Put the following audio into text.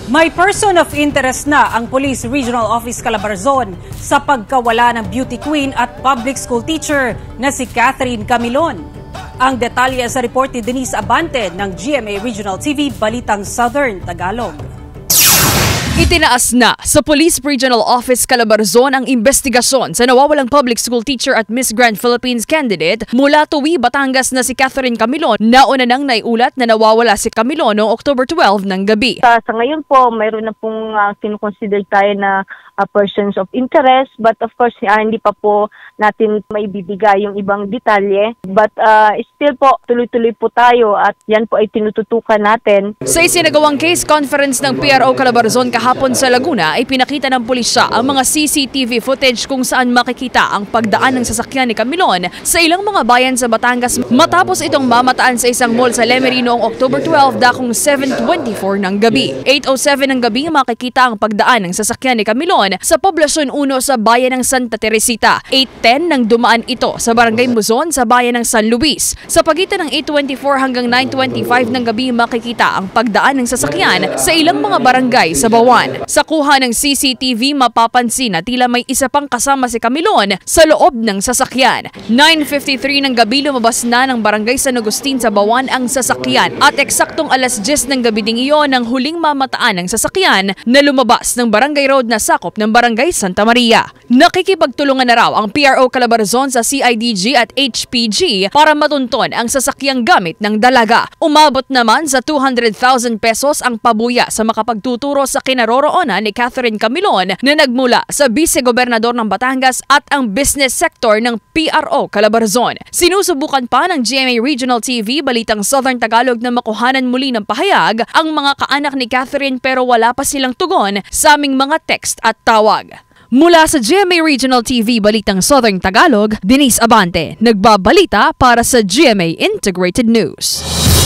May person of interest na ang Police Regional Office Calabarzon sa pagkawala ng beauty queen at public school teacher na si Catherine Camilon. Ang detalye sa report ni Denise Abante ng GMA Regional TV, Balitang Southern Tagalog. Itinaas na sa Police Regional Office Calabarzon ang investigasyon sa nawawalang public school teacher at Miss Grand Philippines candidate mula Tuwi, Batangas na si Catherine Camilon. Nauna nang naiulat na nawawala si Camilon noong October 12 ng gabi. Sa ngayon po, mayroon na pong kinukonsider tayo na persons of interest, but of course hindi pa po natin maibibigay yung ibang detalye. But still po, tuloy-tuloy po tayo at yan po ay tinututukan natin. Sa isinagawang case conference ng PRO Calabarzon kahapon sa Laguna ay pinakita ng pulisya ang mga CCTV footage kung saan makikita ang pagdaan ng sasakyan ni Camilon sa ilang mga bayan sa Batangas matapos itong mamataan sa isang mall sa Lemery noong October 12 dakong 7:24 ng gabi. 8:07 ng gabi makikita ang pagdaan ng sasakyan ni Camilon sa Poblasyon 1 sa bayan ng Santa Teresita. 8:10 nang dumaan ito sa Barangay Muzon sa bayan ng San Luis. Sa pagitan ng 8:24 hanggang 9:25 ng gabi makikita ang pagdaan ng sasakyan sa ilang mga barangay sa Bawan. Sa kuha ng CCTV mapapansin na tila may isa pang kasama si Camilon sa loob ng sasakyan. 9:53 ng gabi lumabas na ng Barangay San Agustin sa Bawan ang sasakyan at eksaktong 10:00 ng gabi ding iyon ang huling mamataan ng sasakyan na lumabas ng Barangay Road na sakop ng Barangay Santa Maria. Nakikipagtulungan na raw ang PRO Calabarzon sa CIDG at HPG para matunton ang sasakyang gamit ng dalaga. Umabot naman sa 200,000 pesos ang pabuya sa makapagtuturo sa kinaroroonan ni Catherine Camilon na nagmula sa Vice-Gobernador ng Batangas at ang business sector ng PRO Calabarzon. Sinusubukan pa ng GMA Regional TV, Balitang Southern Tagalog na makuhanan muli ng pahayag ang mga kaanak ni Catherine pero wala pa silang tugon sa aming mga text at tawag. Mula sa GMA Regional TV, Balitang Southern Tagalog, Denise Abante, nagbabalita para sa GMA Integrated News.